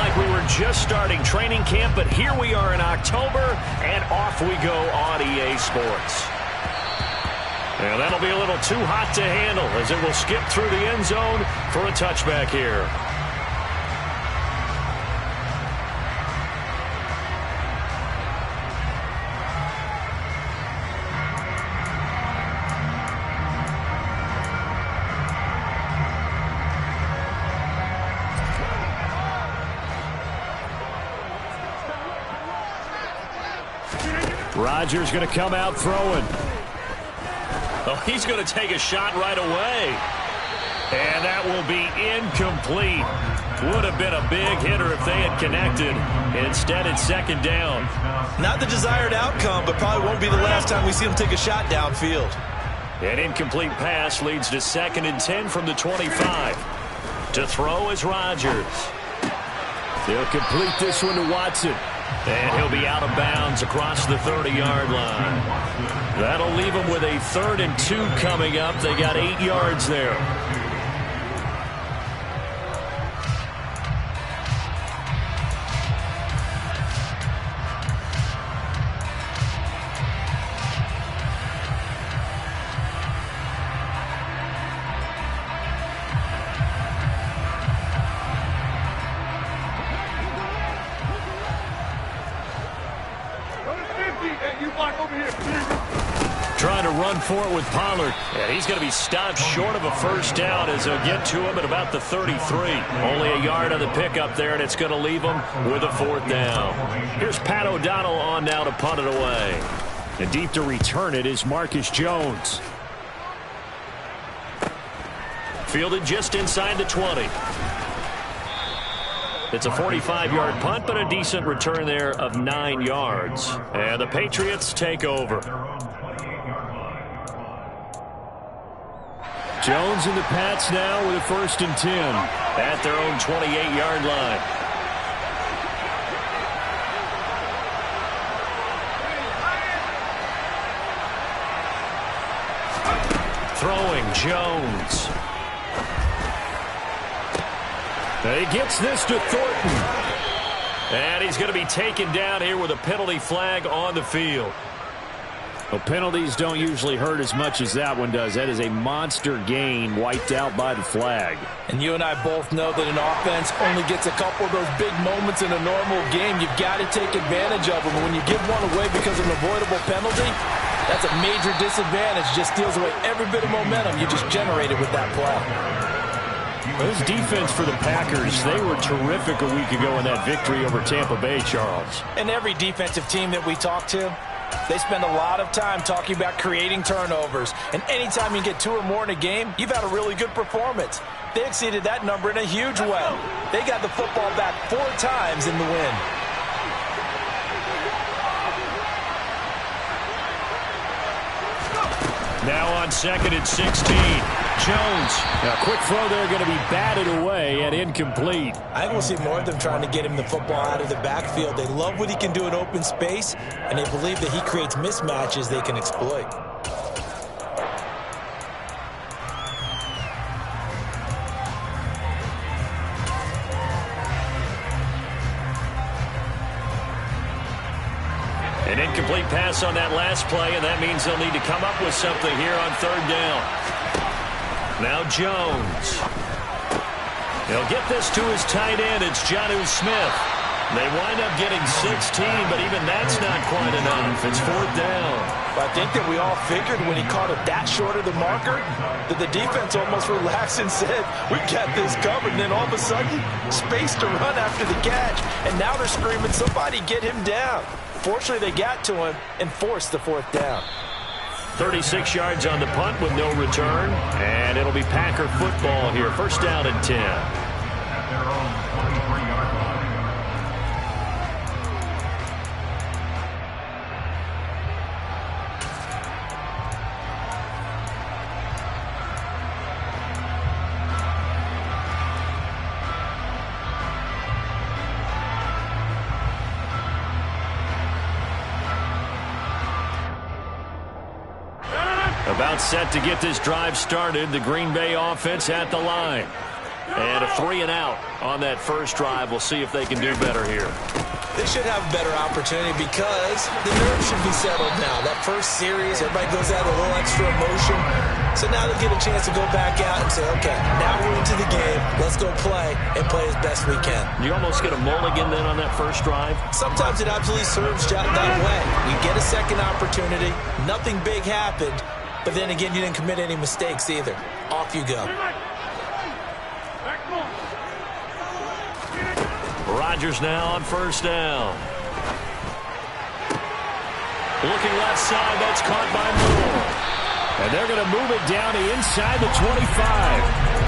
like we were just starting training camp, but here we are in October, and off we go on EA Sports. And that'll be a little too hot to handle as it will skip through the end zone for a touchback here. Rodgers going to come out throwing. Oh, he's going to take a shot right away. And that will be incomplete. Would have been a big hitter if they had connected. Instead, it's second down. Not the desired outcome, but probably won't be the last time we see him take a shot downfield. An incomplete pass leads to 2nd and 10 from the 25. To throw is Rodgers. He'll complete this one to Watson. And he'll be out of bounds across the 30-yard line. That'll leave him with a 3rd and 2 coming up. They got 8 yards there. Trying to run for it with Pollard. And he's going to be stopped short of a first down as they'll get to him at about the 33. Only a yard on the pickup there, and it's going to leave him with a 4th down. Here's Pat O'Donnell on now to punt it away. And deep to return it is Marcus Jones. Fielded just inside the 20. It's a 45-yard punt, but a decent return there of 9 yards. And the Patriots take over. Jones and the Pats now with a 1st and 10 at their own 28-yard line. Throwing Jones. He gets this to Thornton. And he's going to be taken down here with a penalty flag on the field. Well, penalties don't usually hurt as much as that one does. That is a monster gain wiped out by the flag. And you and I both know that an offense only gets a couple of those big moments in a normal game. You've got to take advantage of them. When you give one away because of an avoidable penalty, that's a major disadvantage. Just steals away every bit of momentum you just generated with that play. This defense for the Packers, they were terrific a week ago in that victory over Tampa Bay, Charles. And every defensive team that we talk to, they spend a lot of time talking about creating turnovers. And anytime you get 2 or more in a game, you've had a really good performance. They exceeded that number in a huge way. They got the football back 4 times in the win. Now on 2nd and 16. Jones. Now, quick throw there going to be batted away and incomplete. I think we'll see more of them trying to get him the football out of the backfield. They love what he can do in open space, and they believe that he creates mismatches they can exploit. An incomplete pass on that last play, and that means they'll need to come up with something here on 3rd down. Now Jones. He'll get this to his tight end. It's Jonnu Smith. They wind up getting 16, but even that's not quite enough. It's 4th down. But I think that we all figured when he caught it that short of the marker that the defense almost relaxed and said, we got this covered. And then all of a sudden, space to run after the catch. And now they're screaming, somebody get him down. Fortunately, they got to him and forced the 4th down. 36 yards on the punt with no return. And it'll be Packer football here. 1st down and 10. About set to get this drive started. The Green Bay offense at the line. And a 3-and-out on that first drive. We'll see if they can do better here. They should have a better opportunity because the nerves should be settled now. That first series, everybody goes out with a little extra emotion. So now they'll get a chance to go back out and say, okay, now we're into the game. Let's go play and play as best we can. You almost get a mulligan then on that first drive? Sometimes it absolutely serves that way. You get a second opportunity. Nothing big happened. But then again, you didn't commit any mistakes either. Off you go. Rodgers now on first down. Looking left side, that's caught by Moore. And they're going to move it down to inside the 25.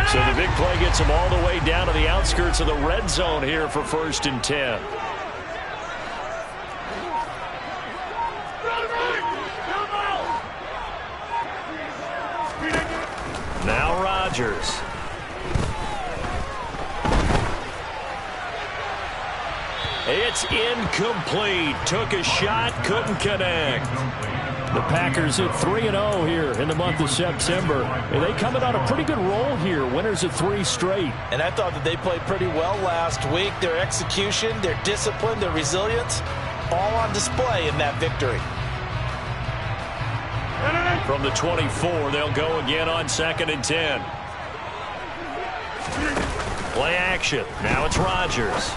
So the big play gets them all the way down to the outskirts of the red zone here for 1st and 10. Now Rodgers. It's incomplete. Took a shot, couldn't connect. The Packers at 3-0 here in the month of September. And they coming on a pretty good roll here. Winners of 3 straight. And I thought that they played pretty well last week. Their execution, their discipline, their resilience, all on display in that victory. From the 24, they'll go again on 2nd and 10. Play action. Now it's Rodgers.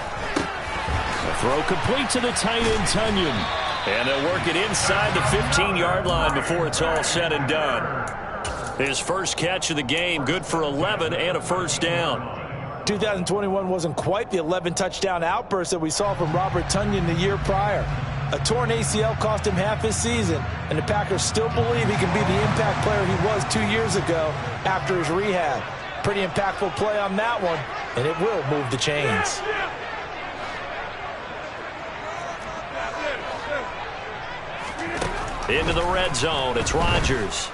The throw complete to the tight end, Tunyon. And they'll work it inside the 15-yard line before it's all said and done. His first catch of the game, good for 11 and a first down. 2021 wasn't quite the 11-touchdown outburst that we saw from Robert Tunyon the year prior. A torn ACL cost him half his season, and the Packers still believe he can be the impact player he was 2 years ago after his rehab. Pretty impactful play on that one, and it will move the chains. Into the red zone, it's Rodgers.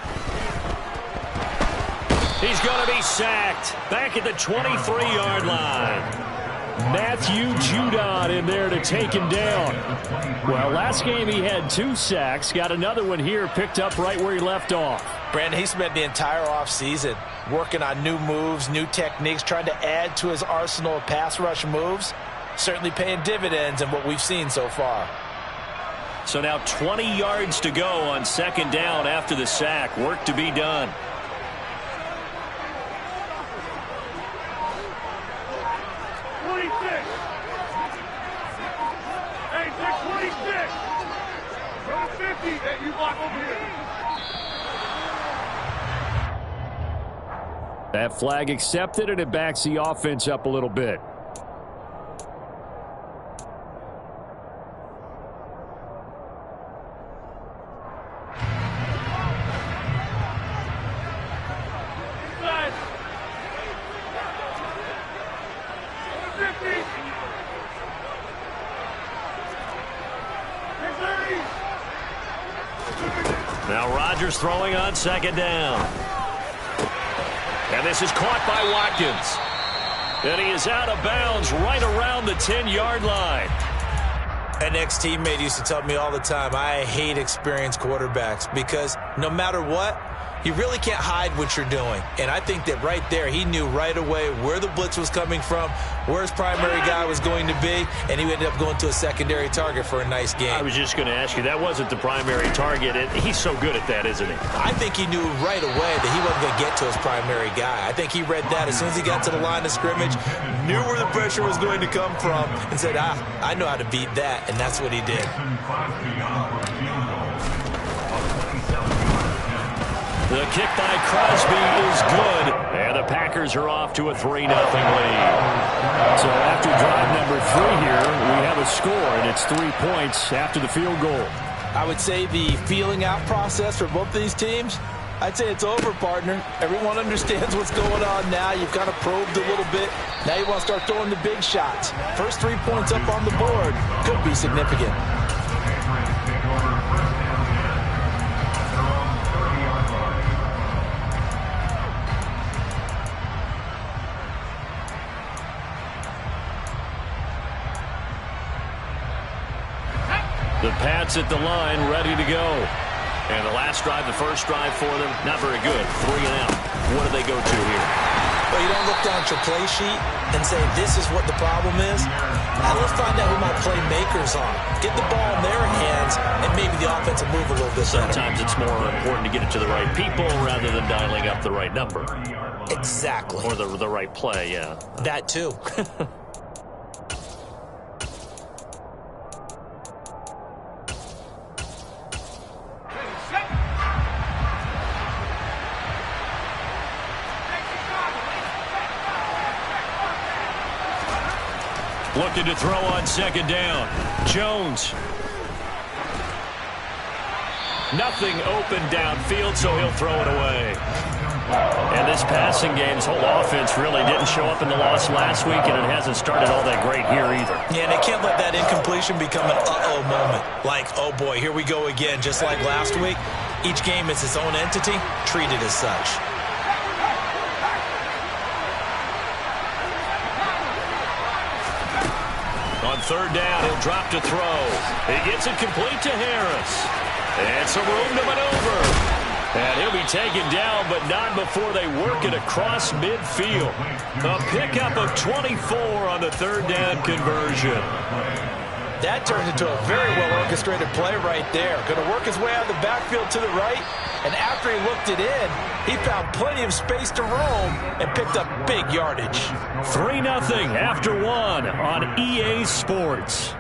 He's going to be sacked. Back at the 23-yard line. Matthew Judon in there to take him down. Well, last game he had 2 sacks. Got another one here, picked up right where he left off. Brandon, he spent the entire offseason working on new moves, new techniques, trying to add to his arsenal of pass rush moves. Certainly paying dividends in what we've seen so far. So now 20 yards to go on 2nd down after the sack. Work to be done. That flag accepted, and it backs the offense up a little bit. Now Rodgers throwing on 2nd down. And this is caught by Watkins. And he is out of bounds right around the 10-yard line. An ex-teammate used to tell me all the time, I hate experienced quarterbacks because no matter what, you really can't hide what you're doing. And I think that right there, he knew right away where the blitz was coming from, where his primary guy was going to be, and he ended up going to a secondary target for a nice game. I was just going to ask you, that wasn't the primary target. He's so good at that, isn't he? I think he knew right away that he wasn't going to get to his primary guy. I think he read that as soon as he got to the line of scrimmage, knew where the pressure was going to come from, and said, I know how to beat that, and that's what he did. The kick by Crosby is good, and the Packers are off to a 3-0 lead. So after drive number 3 here, we have a score, and it's 3 points after the field goal. I would say the feeling out process for both of these teams, I'd say it's over, partner. Everyone understands what's going on now. You've kind of probed a little bit. Now you want to start throwing the big shots. First 3 points up on the board could be significant. The Pats at the line, ready to go. And the last drive, the first drive for them, not very good. 3 and out. What do they go to here? Well, you don't look down at your play sheet and say, this is what the problem is. Now let's find out who my playmakers are. Get the ball in their hands, and maybe the offense will move a little bit better. Sometimes it's more important to get it to the right people rather than dialing up the right number. Exactly. Or the right play, yeah. That too. Looking to throw on second down. Jones. Nothing open downfield, so he'll throw it away. And this passing game, this whole offense really didn't show up in the loss last week, and it hasn't started all that great here either. Yeah, and they can't let that incompletion become an uh-oh moment. Like, oh boy, here we go again. Just like last week, each game is its own entity, treated as such. On third down, he'll drop to throw. He gets it complete to Harris. And some room to maneuver. And he'll be taken down, but not before they work it across midfield. A pickup of 24 on the third down conversion. That turned into a very well-orchestrated play right there. Going to work his way out of the backfield to the right. And after he looked it in, he found plenty of space to roam and picked up big yardage. 3-0 after 1 on EA Sports.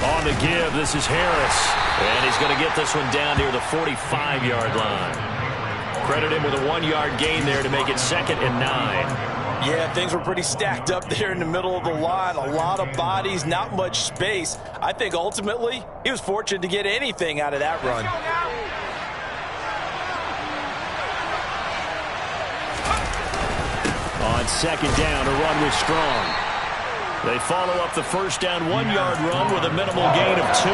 On the give, this is Harris. And he's going to get this one down near the 45-yard line. Credit him with a 1-yard gain there to make it 2nd and 9. Yeah, things were pretty stacked up there in the middle of the line. A lot of bodies, not much space. I think ultimately he was fortunate to get anything out of that run. On second down, a run with Strong. They follow up the first down 1-yard run with a minimal gain of 2.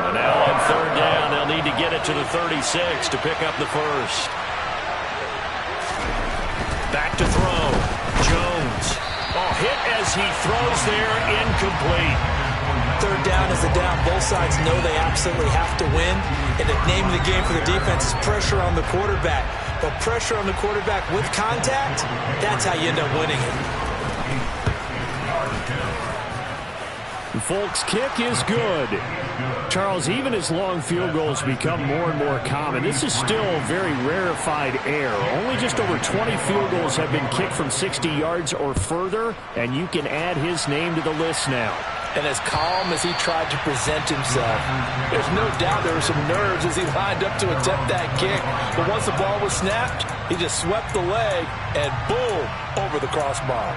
And now on third down, they'll need to get it to the 36 to pick up the first. Back to throw. Jones. Oh, hit as he throws there, incomplete. Third down is a down. Both sides know they absolutely have to win. And the name of the game for the defense is pressure on the quarterback. But pressure on the quarterback with contact, that's how you end up winning it. Folks, kick is good. Charles, even as long field goals become more and more common, this is still very rarefied air. Only just over 20 field goals have been kicked from 60 yards or further, and you can add his name to the list now. And as calm as he tried to present himself, there's no doubt there were some nerves as he lined up to attempt that kick. But once the ball was snapped, he just swept the leg and boom, over the crossbar.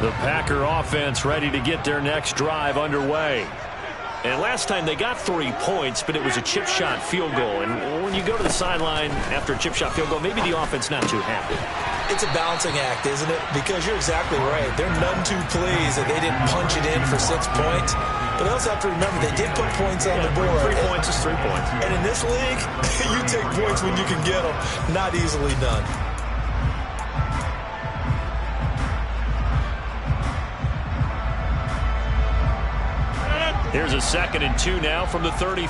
The Packer offense ready to get their next drive underway. And last time they got 3 points, but it was a chip shot field goal. And when you go to the sideline after a chip shot field goal, maybe the offense not too happy. It's a balancing act, isn't it? Because you're exactly right. They're none too pleased that they didn't punch it in for 6 points. But they also have to remember they did put points on the board. 3 points is 3 points. And in this league, you take points when you can get them. Not easily done. Here's a 2nd and 2 now from the 33.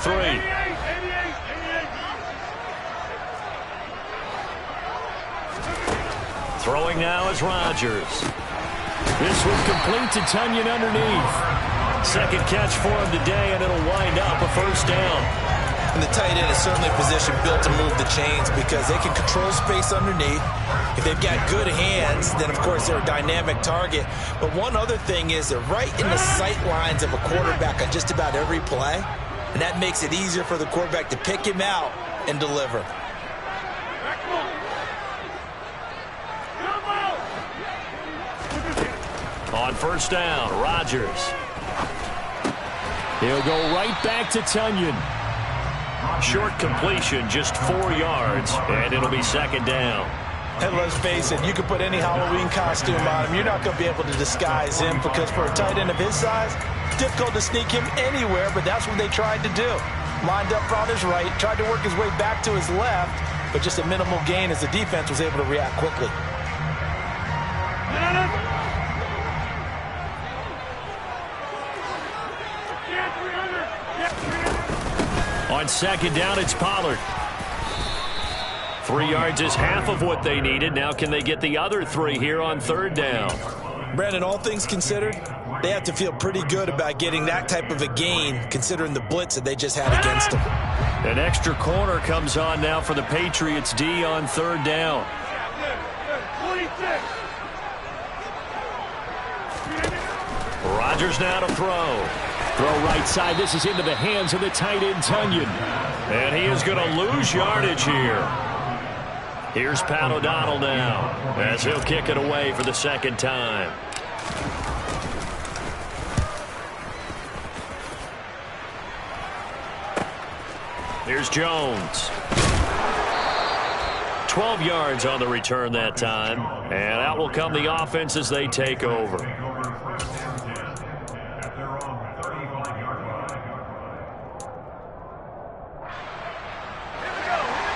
Throwing now is Rodgers. This one complete to Tunyon underneath. Second catch for him today, and it'll wind up a first down. And the tight end is certainly a position built to move the chains because they can control space underneath. If they've got good hands, then of course they're a dynamic target. But one other thing is they're right in the sight lines of a quarterback on just about every play. And that makes it easier for the quarterback to pick him out and deliver. On first down, Rodgers. He'll go right back to Tonyan. Short completion, just 4 yards, and it'll be second down. And let's face it, you can put any Halloween costume on him. You're not going to be able to disguise him because for a tight end of his size, difficult to sneak him anywhere, but that's what they tried to do. Lined up on his right, tried to work his way back to his left, but just a minimal gain as the defense was able to react quickly. On second down, it's Pollard. 3 yards is half of what they needed. Now can they get the other 3 here on third down? Brandon, all things considered, they have to feel pretty good about getting that type of a gain considering the blitz that they just had against them. An extra corner comes on now for the Patriots D on third down. Rodgers now to throw. Throw right side. This is into the hands of the tight end, Tonyan. And he is going to lose yardage here. Here's Pat O'Donnell now as he'll kick it away for the second time. Here's Jones. 12 yards on the return that time. And out will come the offense as they take over.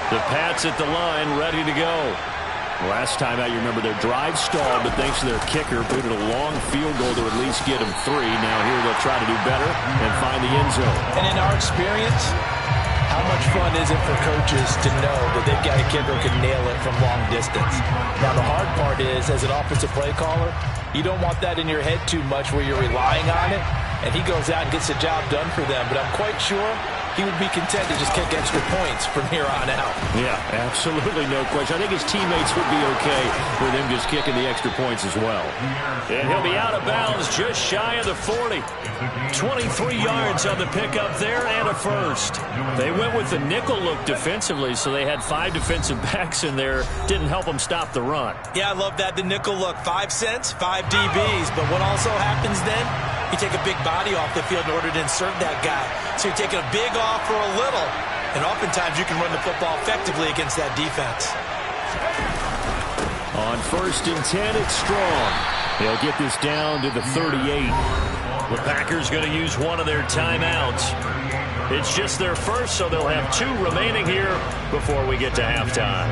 The Pats at the line, ready to go. Last time out, you remember their drive stalled, but thanks to their kicker, booted a long field goal to at least get them 3. Now here they'll try to do better and find the end zone. And in our experience, how much fun is it for coaches to know that they've got a kicker who can nail it from long distance? Now the hard part is, as an offensive play caller, you don't want that in your head too much where you're relying on it, and he goes out and gets the job done for them. But I'm quite sure he would be content to just kick extra points from here on out. Yeah, absolutely no question. I think his teammates would be okay with him just kicking the extra points as well. And he'll be out of bounds just shy of the 40. 23 yards on the pickup there and a first. They went with the nickel look defensively, so they had 5 defensive backs in there. Didn't help them stop the run. Yeah, I love that, the nickel look. 5 cents, 5 DBs. But what also happens then? You take a big body off the field in order to insert that guy. So you're taking a big off for a little. And oftentimes you can run the football effectively against that defense. On 1st and 10, it's Strong. They'll get this down to the 38. The Packers going to use one of their timeouts. It's just their first, so they'll have 2 remaining here before we get to halftime.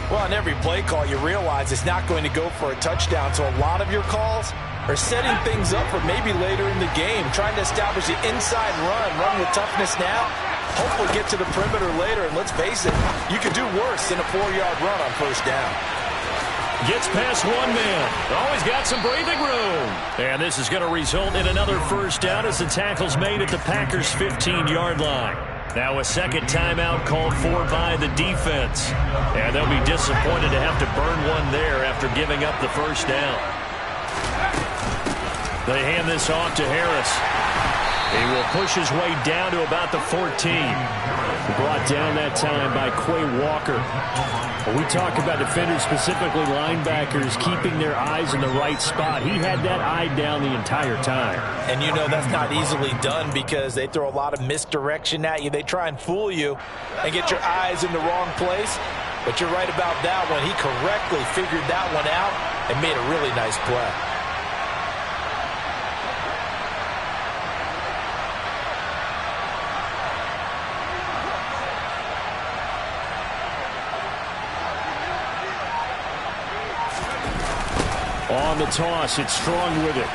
Well, on every play call, you realize it's not going to go for a touchdown. So a lot of your calls are setting things up for maybe later in the game, trying to establish the inside run with toughness now, hopefully get to the perimeter later, and let's face it, you could do worse than a 4-yard run on first down. Gets past one man. Always got some breathing room. And this is going to result in another first down as the tackle's made at the Packers' 15-yard line. Now a second timeout called for by the defense. And they'll be disappointed to have to burn one there after giving up the first down. They hand this off to Harris. He will push his way down to about the 14. Brought down that time by Quay Walker. When we talk about defenders, specifically linebackers, keeping their eyes in the right spot, he had that eye down the entire time. And you know that's not easily done because they throw a lot of misdirection at you. They try and fool you and get your eyes in the wrong place. But you're right about that one. He correctly figured that one out and made a really nice play. On the toss, it's Strong with it.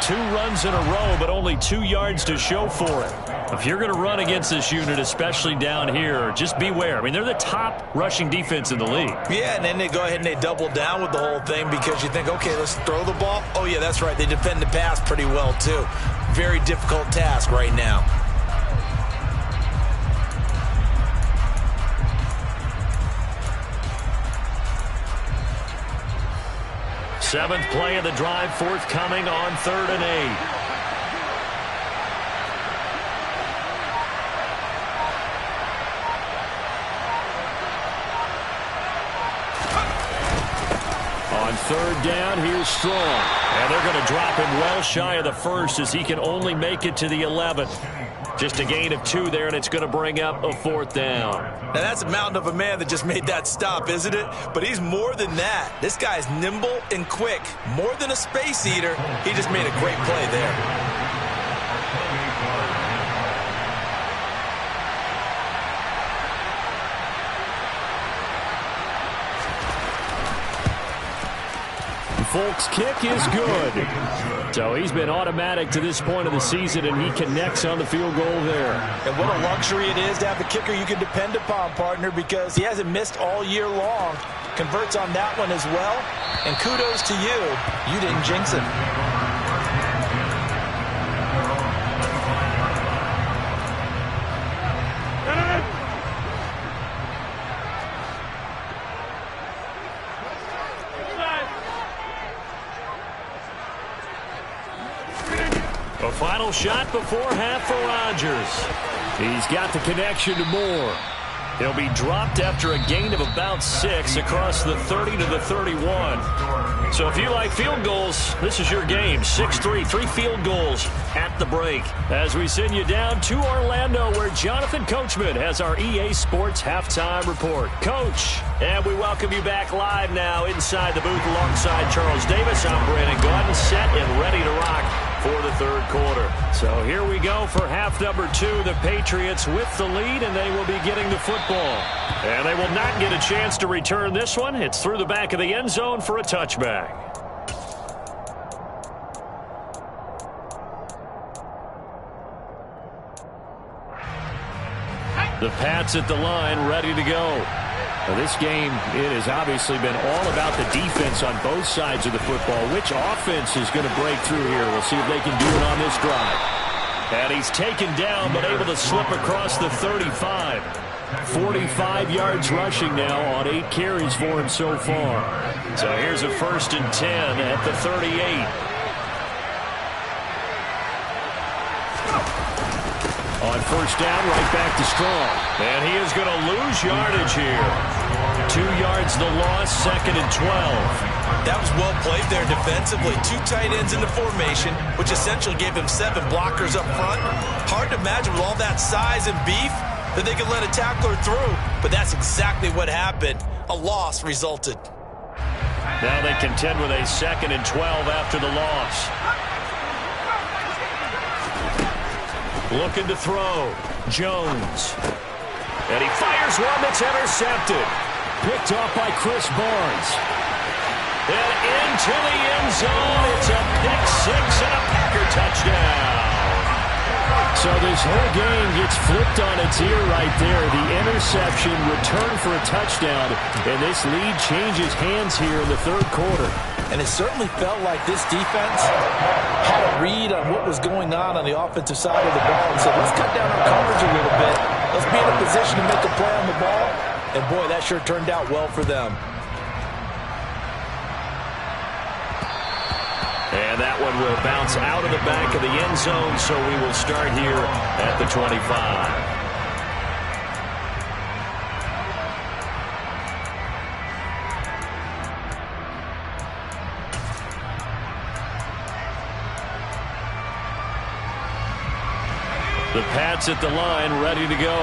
2 runs in a row, but only 2 yards to show for it. If you're going to run against this unit, especially down here, just beware. I mean, they're the top rushing defense in the league. Yeah, and then they go ahead and they double down with the whole thing because you think, okay, let's throw the ball. Oh, yeah, that's right. They defend the pass pretty well, too. Very difficult task right now. Seventh play of the drive forthcoming on 3rd and 8. On third down, here's Strong. And they're going to drop him well shy of the first as he can only make it to the 11th. Just a gain of 2 there, and it's going to bring up a 4th down. Now, that's a mountain of a man that just made that stop, isn't it? But he's more than that. This guy's nimble and quick. More than a space eater. He just made a great play there. Folk's kick is good. So he's been automatic to this point of the season, and he connects on the field goal there. And what a luxury it is to have a kicker you can depend upon, partner, because he hasn't missed all year long. Converts on that one as well. And kudos to you. You didn't jinx him. A final shot before half for Rodgers. He's got the connection to Moore. He'll be dropped after a gain of about 6 across the 30 to the 31. So if you like field goals, this is your game. 6-3, 3 field goals at the break. As we send you down to Orlando, where Jonathan Coachman has our EA Sports Halftime Report. Coach, and we welcome you back live now inside the booth alongside Charles Davis. I'm Brandon Gaudin, set and ready to rock for the third quarter. So here we go for half number 2. The Patriots with the lead, and they will be getting the football. And they will not get a chance to return this one. It's through the back of the end zone for a touchback. The Pats at the line, ready to go. Now this game, it has obviously been all about the defense on both sides of the football. Which offense is going to break through here? We'll see if they can do it on this drive. And he's taken down, but able to slip across the 35. 45 yards rushing now on 8 carries for him so far. So here's a 1st and 10 at the 38. On first down, right back to Strong. And he is going to lose yardage here. 2 yards the loss, 2nd and 12. That was well played there defensively. 2 tight ends in the formation, which essentially gave him 7 blockers up front. Hard to imagine with all that size and beef that they could let a tackler through. But that's exactly what happened. A loss resulted. Now they contend with a 2nd and 12 after the loss. Looking to throw. Jones. And he fires one that's intercepted. Picked off by Chris Barnes. And into the end zone. It's a pick 6 and a Packer touchdown. So this whole game gets flipped on its ear right there. The interception, return for a touchdown, and this lead changes hands here in the third quarter. And it certainly felt like this defense had a read on what was going on the offensive side of the ball and said, let's cut down our coverage a little bit. Let's be in a position to make a play on the ball. And, boy, that sure turned out well for them. And that one will bounce out of the back of the end zone, so we will start here at the 25. The Pats at the line, ready to go.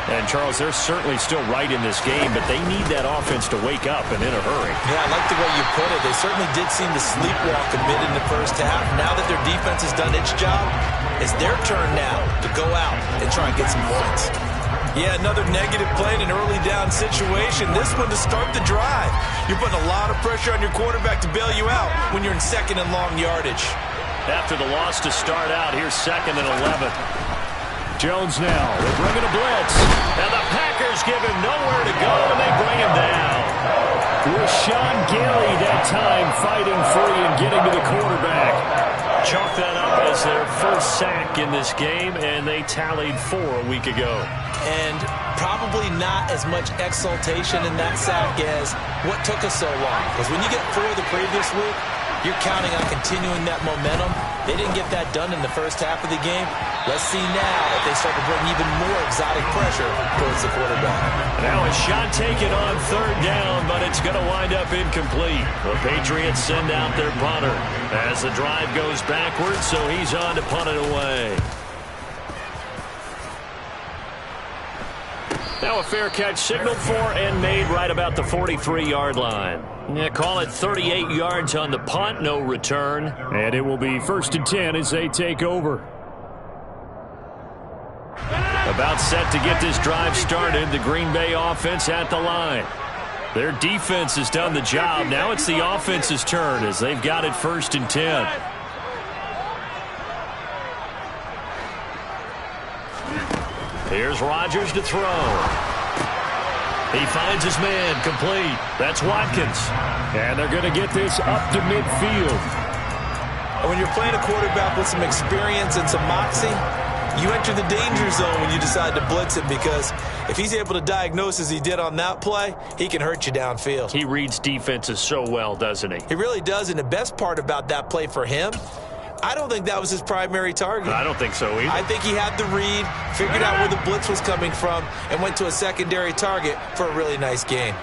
And, Charles, they're certainly still right in this game, but they need that offense to wake up and in a hurry. Yeah, I like the way you put it. They certainly did seem to sleepwalk a bit in the first half. Now that their defense has done its job, it's their turn now to go out and try and get some points. Yeah, another negative play in an early down situation. This one to start the drive. You're putting a lot of pressure on your quarterback to bail you out when you're in 2nd and long yardage. After the loss to start out, here's 2nd and 11. Jones now. They're bringing a blitz. And the Packers give him nowhere to go, and they bring him down. Rashawn Gary that time fighting free and getting to the quarterback. Chalk that up as their first sack in this game, and they tallied 4 a week ago. And probably not as much exultation in that sack as what took us so long. Because when you get 4 the previous week, You're counting on continuing that momentum. They didn't get that done in the first half of the game. Let's see now if they start to bring even more exotic pressure towards the quarterback. Now a shot taken on third down, but it's going to wind up incomplete. The Patriots send out their punter as the drive goes backwards, so he's on to punt it away. Now a fair catch signaled for and made right about the 43-yard line. Yeah, call it 38 yards on the punt, no return. And it will be 1st and 10 as they take over. About set to get this drive started, the Green Bay offense at the line. Their defense has done the job. Now it's the offense's turn as they've got it 1st and 10. Here's Rodgers to throw. He finds his man, complete. That's Watkins. And they're going to get this up to midfield. When you're playing a quarterback with some experience and some moxie, you enter the danger zone when you decide to blitz him, because if he's able to diagnose as he did on that play, he can hurt you downfield. He reads defenses so well, doesn't he? He really does, and the best part about that play for him, I don't think that was his primary target. I don't think so either. I think he had the read, figured out where the blitz was coming from, and went to a secondary target for a really nice gain.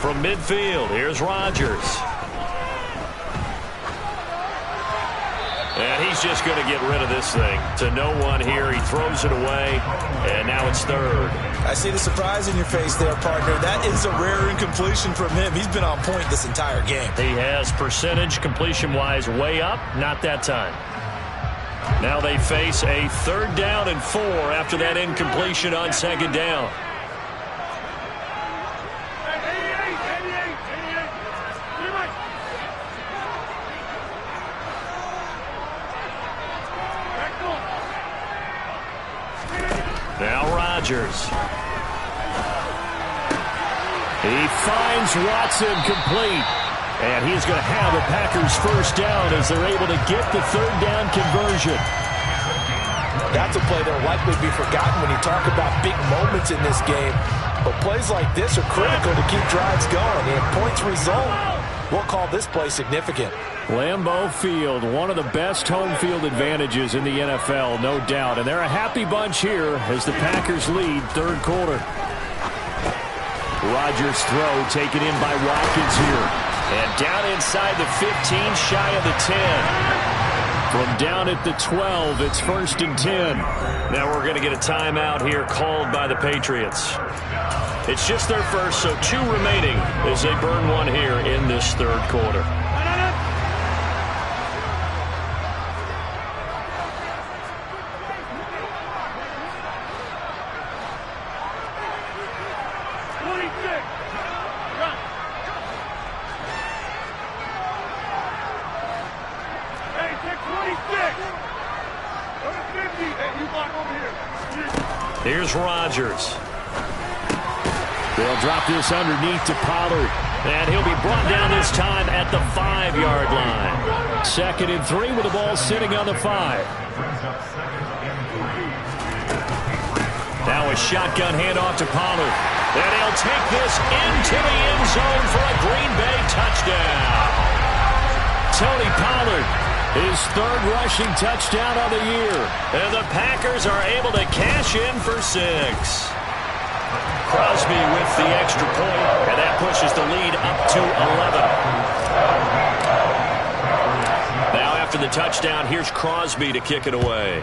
From midfield, here's Rodgers. And he's just going to get rid of this thing. To no one here, he throws it away, and now it's third. I see the surprise in your face there, partner. That is a rare incompletion from him. He's been on point this entire game. He has percentage completion-wise way up, not that time. Now they face a 3rd down and 4 after that incompletion on 2nd down. Now Rodgers. He finds Watson complete. And he's going to have the Packers 1st down as they're able to get the 3rd down conversion. That's a play that will likely be forgotten when you talk about big moments in this game. But plays like this are critical to keep drives going. And points result, we'll call this play significant. Lambeau Field, one of the best home field advantages in the NFL, no doubt. And they're a happy bunch here as the Packers lead 3rd quarter. Rodgers' throw taken in by Watkins here. And down inside the 15, shy of the 10. From down at the 12, it's 1st and 10. Now we're going to get a timeout here called by the Patriots. It's just their first, so 2 remaining as they burn one here in this 3rd quarter. Here's Rodgers. They'll drop this underneath to Pollard. And he'll be brought down this time at the 5-yard line. 2nd and 3 with the ball sitting on the 5. Now a shotgun handoff to Pollard. And he'll take this into the end zone for a Green Bay touchdown. Tony Pollard, his 3rd rushing touchdown of the year. And the Packers are able to cash in for 6. Crosby with the extra point, and that pushes the lead up to 11. Now after the touchdown, here's Crosby to kick it away.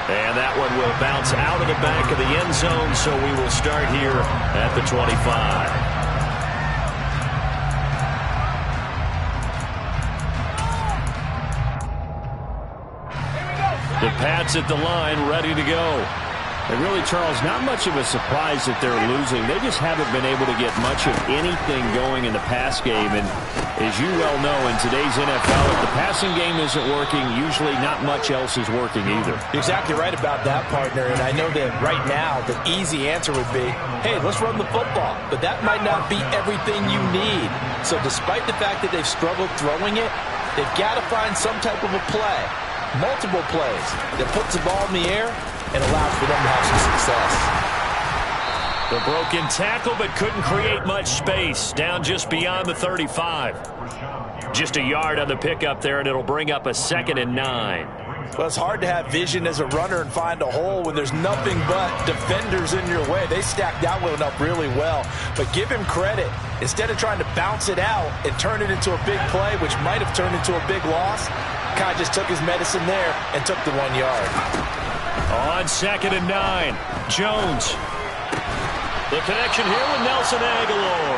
And that one will bounce out of the back of the end zone, so we will start here at the 25. The Pats at the line, ready to go. And really, Charles, not much of a surprise that they're losing. They just haven't been able to get much of anything going in the pass game. And as you well know, in today's NFL, if the passing game isn't working, usually not much else is working either. You're exactly right about that, partner. And I know that right now the easy answer would be, hey, let's run the football. But that might not be everything you need. So despite the fact that they've struggled throwing it, they've got to find some type of a play, multiple plays, that puts the ball in the air and allows for them to have some success. The broken tackle, but couldn't create much space. Down just beyond the 35. Just a yard on the pickup there, and it'll bring up a 2nd and 9. Well, it's hard to have vision as a runner and find a hole when there's nothing but defenders in your way. They stacked that one up really well. But give him credit. Instead of trying to bounce it out and turn it into a big play, which might have turned into a big loss, kind of just took his medicine there and took the 1 yard. On 2nd and 9, Jones. The connection here with Nelson Aguilar.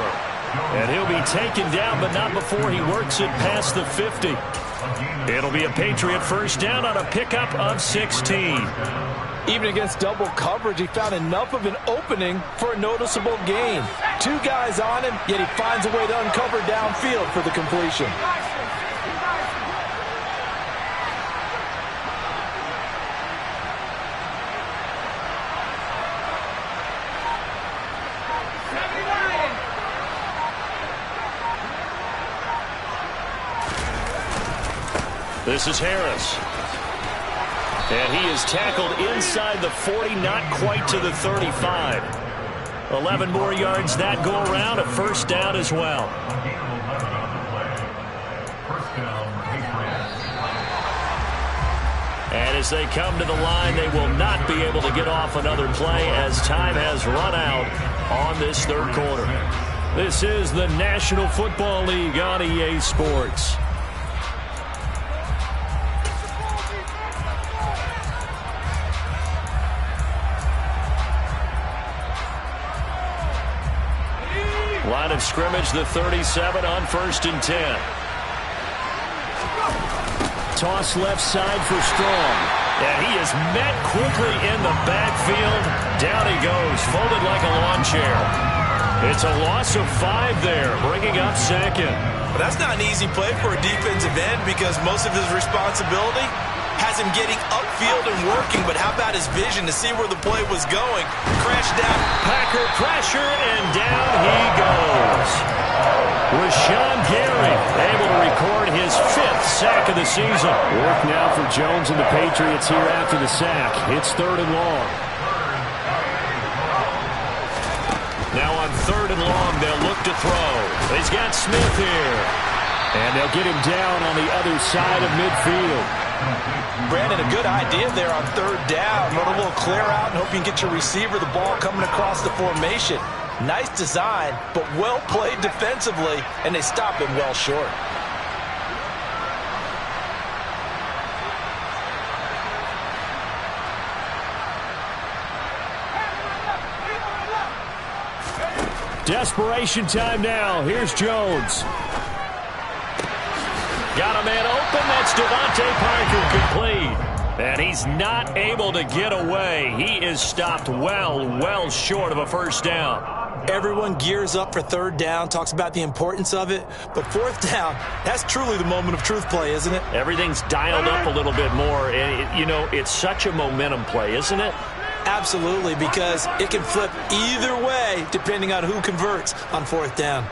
And he'll be taken down, but not before he works it past the 50. It'll be a Patriot first down on a pickup of 16. Even against double coverage, he found enough of an opening for a noticeable gain. 2 guys on him, yet he finds a way to uncover downfield for the completion. This is Harris. And he is tackled inside the 40, not quite to the 35. 11 more yards that go around, a first down as well. And as they come to the line, they will not be able to get off another play as time has run out on this third quarter. This is the National Football League on EA Sports. Line of scrimmage, the 37 on 1st and 10. Toss left side for Strong. And he is met quickly in the backfield. Down he goes, folded like a lawn chair. It's a loss of 5 there, bringing up 2nd. But that's not an easy play for a defensive end because most of his responsibility has him getting upfield and working, but how about his vision to see where the play was going? Crash down. Packer pressure, and down he goes. Rashawn Gary able to record his 5th sack of the season. Work now for Jones and the Patriots here after the sack. It's 3rd and long. Now on 3rd and long, they'll look to throw. He's got Smith here. And they'll get him down on the other side of midfield. Brandon, a good idea there on 3rd down. Run a little clear out and hope you can get your receiver the ball coming across the formation. Nice design, but well played defensively, and they stop him well short. Desperation time now. Here's Jones. Got a man open. That's Devontae Parker complete. And he's not able to get away. He is stopped well short of a first down. Everyone gears up for 3rd down, talks about the importance of it. But 4th down, that's truly the moment of truth play, isn't it? Everything's dialed up a little bit more. And, it's such a momentum play, isn't it? Absolutely, because it can flip either way depending on who converts on 4th down.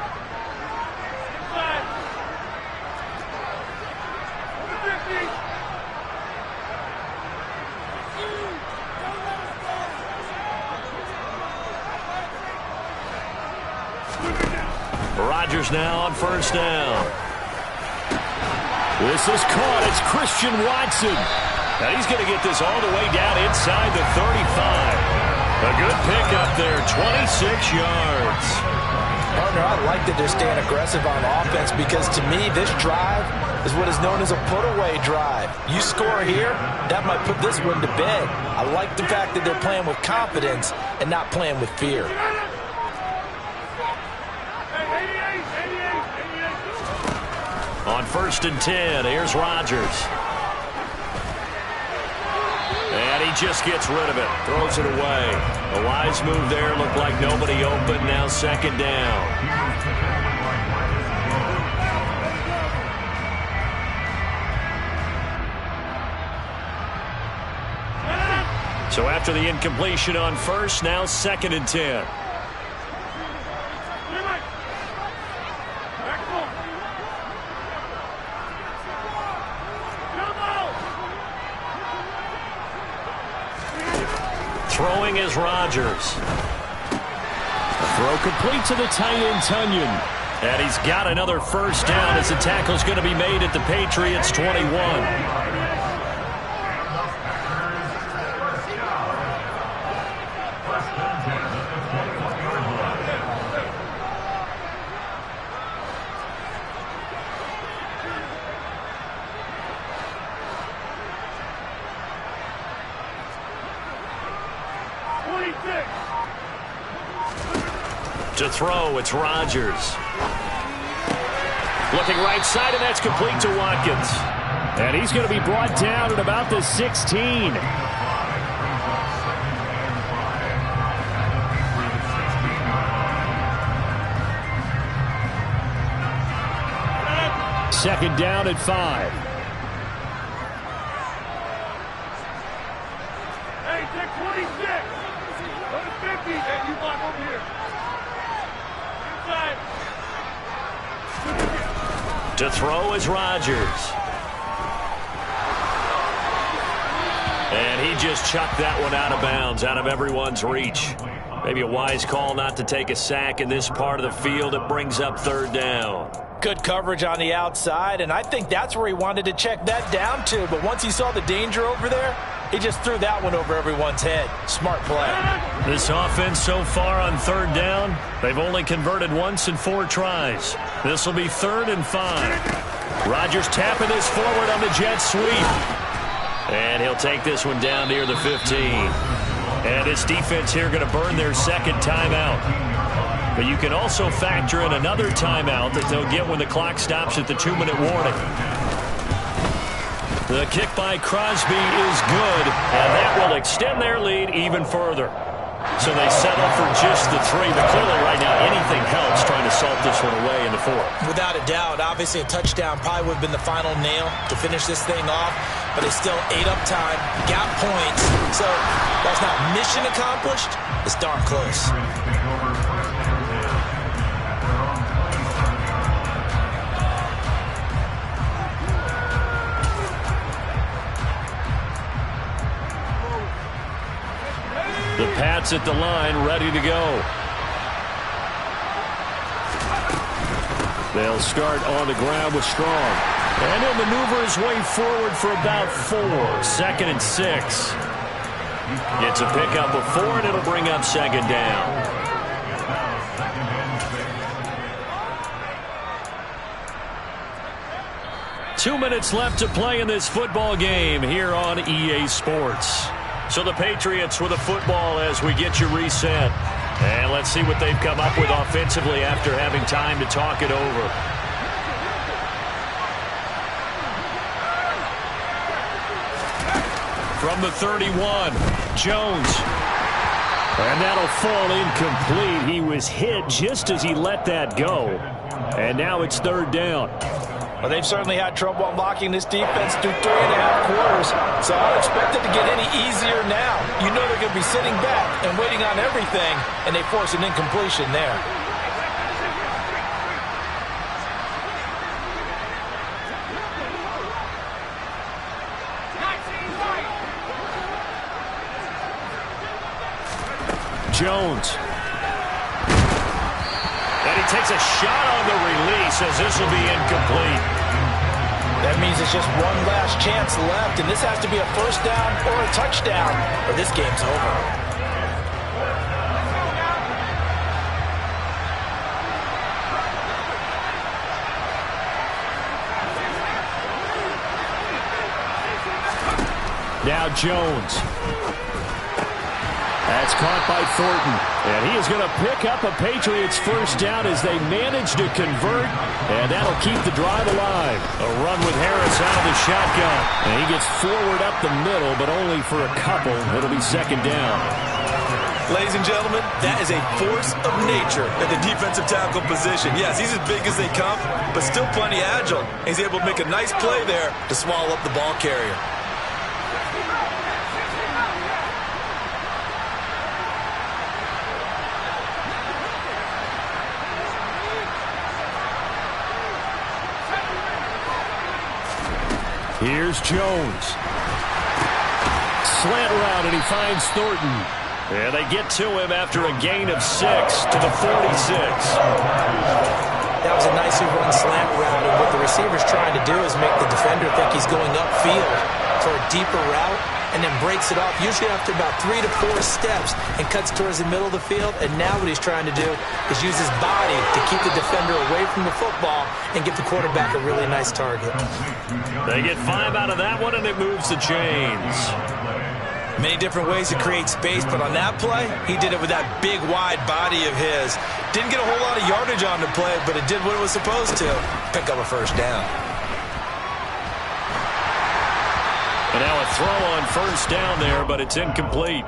Rodgers now on 1st down. This is caught. It's Christian Watson. Now he's going to get this all the way down inside the 35. A good pickup there, 26 yards. Partner, I like that they're staying aggressive on offense because to me this drive is what is known as a put-away drive. You score here, that might put this one to bed. I like the fact that they're playing with confidence and not playing with fear. On 1st and 10, here's Rodgers. And he he just gets rid of it. Throws it away. A wise move there. Looked like nobody open. Now second down. So after the incompletion on first, now second and 10. Throwing is Rodgers. Throw complete to the tight end, Tonyan. And he's got another first down as the tackle's going to be made at the Patriots' 21. To throw, it's Rodgers. Looking right side, and that's complete to Watkins. And he's going to be brought down at about the 16. Second down at 5. Hey, take 26. Go to 50, and you block over here. To throw is Rodgers. And he just chucked that one out of bounds, out of everyone's reach. Maybe a wise call not to take a sack in this part of the field. It brings up third down. Good coverage on the outside, and I think that's where he wanted to check that down to. But once he saw the danger over there, he just threw that one over everyone's head. Smart play. This offense so far on third down, they've only converted once in 4 tries. This will be 3rd and 5. Rodgers tapping this forward on the jet sweep. And he'll take this one down near the 15. And this defense here going to burn their second timeout. But you can also factor in another timeout that they'll get when the clock stops at the 2-minute warning. The kick by Crosby is good, and that will extend their lead even further. So they settle for just the 3, but clearly right now anything helps trying to salt this one away in the 4th. Without a doubt, obviously a touchdown probably would have been the final nail to finish this thing off, but they still ate up time, got points. So that's not mission accomplished. It's darn close. The Pats at the line, ready to go. They'll start on the ground with Strong. And he'll maneuver his way forward for about 4. 2nd and 6. Gets a pickup of 4, and it'll bring up second down. Two minutes left to play in this football game here on EA Sports. So the Patriots with a football as we get you reset. And let's see what they've come up with offensively after having time to talk it over. From the 31, Jones. And that'll fall incomplete. He was hit just as he let that go. And now it's 3rd down. Well, they've certainly had trouble unlocking this defense through 3.5 quarters, so I don't expect it to get any easier now. You know they're going to be sitting back and waiting on everything, and they force an incompletion there. Jones. And he takes a shot on the release as this will be incomplete. That means it's just one last chance left, and this has to be a first down or a touchdown, or this game's over. Now Jones. That's caught by Thornton. And he is going to pick up a Patriots first down as they manage to convert. And that'll keep the drive alive. A run with Harris out of the shotgun. And he gets forward up the middle, but only for a couple. It'll be second down. Ladies and gentlemen, that is a force of nature at the defensive tackle position. Yes, he's as big as they come, but still plenty agile. He's able to make a nice play there to swallow up the ball carrier. Here's Jones. Slant route, and he finds Thornton. And they get to him after a gain of 6 to the 46. That was a nicely run slant route, and what the receiver's trying to do is make the defender think he's going upfield for a deeper route, and then breaks it off, usually after about 3 to 4 steps, and cuts towards the middle of the field. And now what he's trying to do is use his body to keep the defender away from the football and give the quarterback a really nice target. They get 5 out of that one, and it moves the chains. Many different ways to create space, but on that play, he did it with that big, wide body of his. Didn't get a whole lot of yardage on the play, but it did what it was supposed to. Pick up a first down. And now a throw on first down there, but it's incomplete.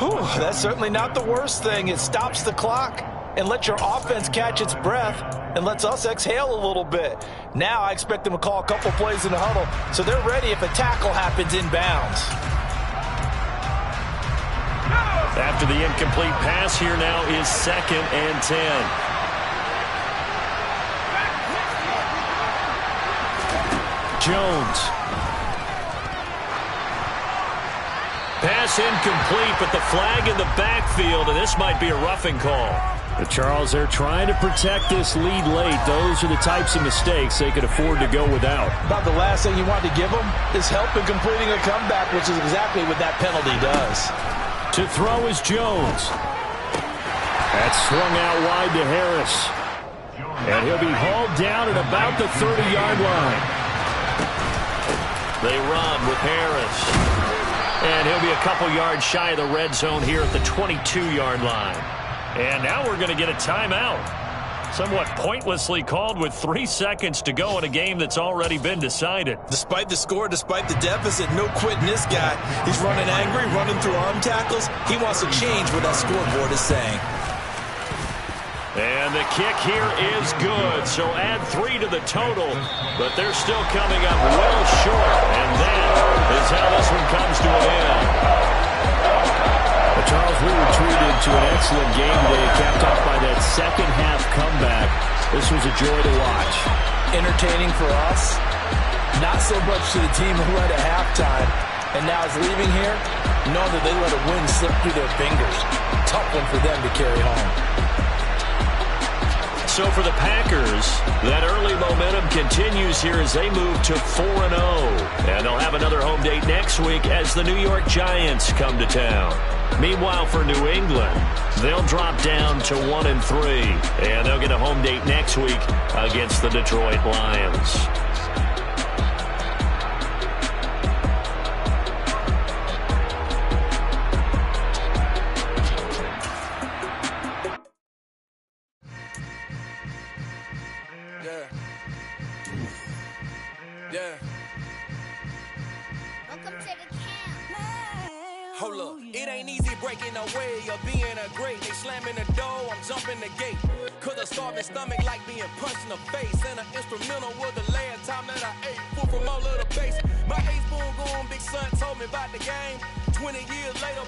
Whew, that's certainly not the worst thing. It stops the clock and lets your offense catch its breath and lets us exhale a little bit. Now I expect them to call a couple plays in the huddle, so they're ready if a tackle happens inbounds. After the incomplete pass, here now is 2nd and 10. Jones. Pass incomplete, but the flag in the backfield, and this might be a roughing call. The Charles, they're trying to protect this lead late. Those are the types of mistakes they could afford to go without. About the last thing you want to give them is help in completing a comeback, which is exactly what that penalty does. To throw is Jones. That's swung out wide to Harris. And he'll be hauled down at about the 30-yard line. They run with Harris. And he'll be a couple yards shy of the red zone here at the 22-yard line. And now we're going to get a timeout. Somewhat pointlessly called with 3 seconds to go in a game that's already been decided. Despite the score, despite the deficit, no quitting this guy. He's running angry, running through arm tackles. He wants to change what that scoreboard is saying. And the kick here is good, so add 3 to the total, but they're still coming up well short, and that is how this one comes to an end. Well, Charles, we were treated to an excellent game today, capped off by that second-half comeback. This was a joy to watch. Entertaining for us, not so much to the team who led at halftime, and now is leaving here, knowing that they let a win slip through their fingers. Tough one for them to carry home. So for the Packers, that early momentum continues here as they move to 4-0. And they'll have another home date next week as the New York Giants come to town. Meanwhile, for New England, they'll drop down to 1-3. And they'll get a home date next week against the Detroit Lions. Hold up, it ain't easy breaking away or being a great. They slamming the door, I'm jumping the gate. Cause a starving stomach like being punched in the face. And an instrumental was the last time that I ate food from all of the base. My A-spoon going, big son told me about the game. 20 years later,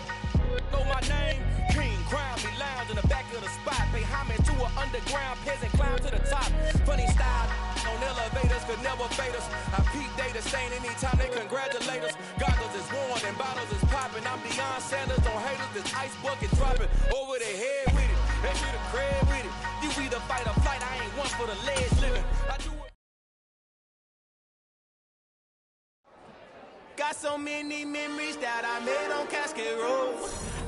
know my name. King, crown, me lounge in the back of the spot. Pay homage to an underground peasant, climb to the top. Funny style on elevators could never fade us. I peep data saying anytime they congratulate us. Goggles is worn and bottles is popping. I'm Deion Sanders on haters, this ice bucket dropping over their head with it. They get a crib with it. You either fight or flight, I ain't one for the ledge living. I do it. Got so many memories that I made on Cascade Road.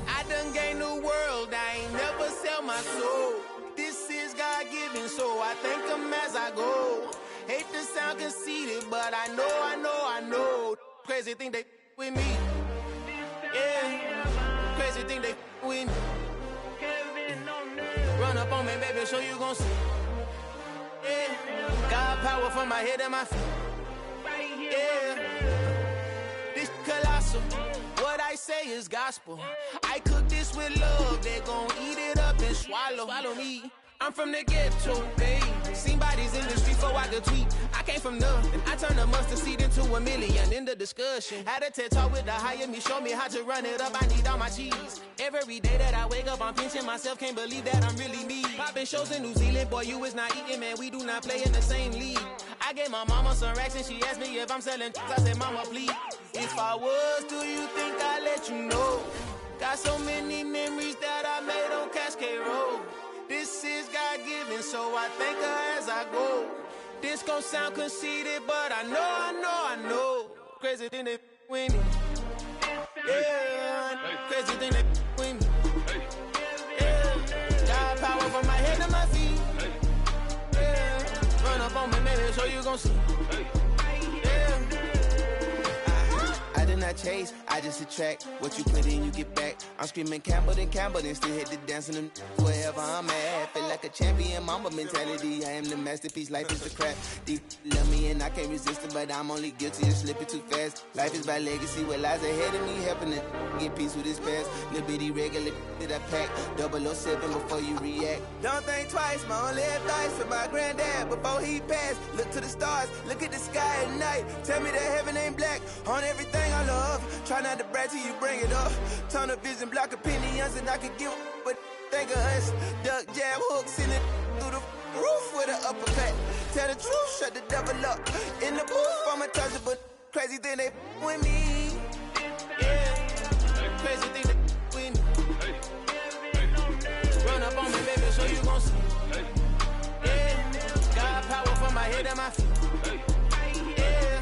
I done gained the world, I ain't never sell my soul. This is God-given, so I thank him as I go. Hate to sound conceited, but I know. Crazy thing they with me. Yeah, crazy thing they with me. Run up on me, baby, so you gon' see. Yeah. Got power from my head and my feet. Yeah. This colossal. What I say is gospel. I cook this with love. They gon' eat it up and swallow me. I'm from the ghetto, babe. Seen bodies in the street before I could tweet. I came from nothing. I turned a mustard seed into $1 million in the discussion. Had a TED talk with the higher me, show me how to run it up. I need all my cheese. Every day that I wake up, I'm pinching myself. Can't believe that I'm really me. Popping shows in New Zealand, boy, you is not eating, man. We do not play in the same league. I gave my mama some racks and she asked me if I'm selling. I said, mama, please. If I was, do you think I'd let you know? Got so many memories that I made on Cascade Road. This is God-given, so I thank her as I go. This gon' sound conceited, but I know. Crazy thing they with me. Yeah, crazy thing they with me. Yeah, got power from my head to my feet. Yeah, run up on me, maybe, so you gon' see. Yeah. I did not chase, I just attract. What you put in, you get back. I'm screaming Campbell, then still hit the dancing and wherever I'm at. Feel like a champion, mamba mentality. I am the masterpiece, life is the crap. Deep love me and I can't resist it, but I'm only guilty of slipping too fast. Life is by legacy, what lies ahead of me, helping it get peace with this past. Little bitty regular that I pack, 007 before you react. Don't think twice, my only advice for my granddad before he passed. Look to the stars, look at the sky at night. Tell me that heaven ain't black on everything I love. Try not to brag till you bring it up. Tunnel vision, block opinions, and I could give but think of us. Duck, jab, hooks in it through the roof with an uppercut. Tell the truth, shut the devil up. In the booth, I'm untouchable. Crazy thing they with me. Yeah, crazy thing they with me. Run up on me, baby, so you gon' see. Yeah, got power from my head and my feet. Yeah.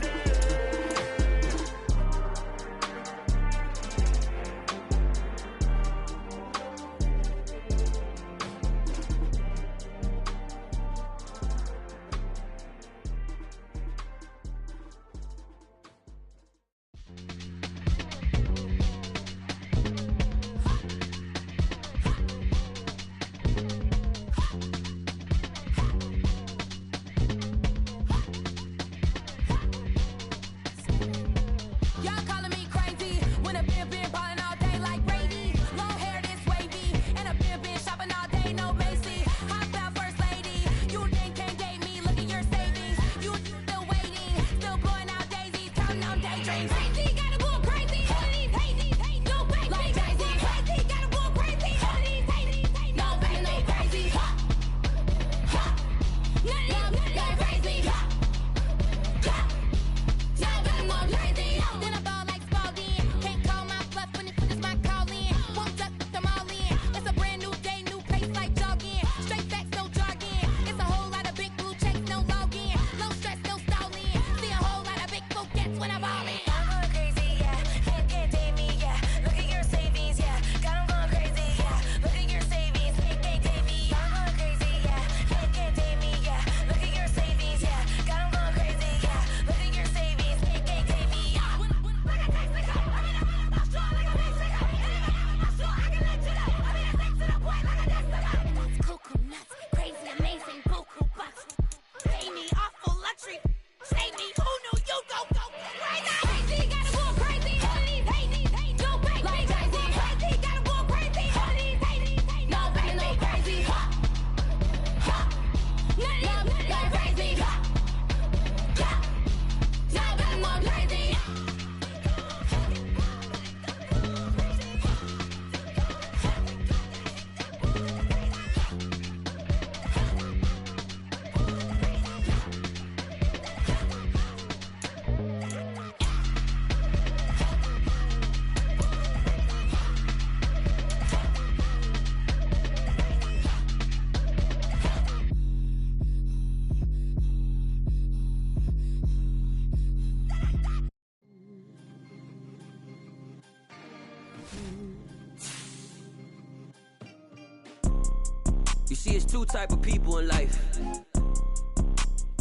You see, it's two type of people in life.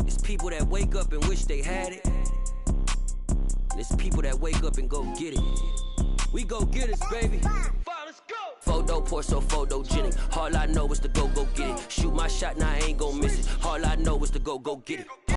It's people that wake up and wish they had it. And it's people that wake up and go get it. We go get it, baby. Let's go. report so photogenic. All I know is to go get it. Shoot my shot, now I ain't gon' miss it. All I know is to go get it.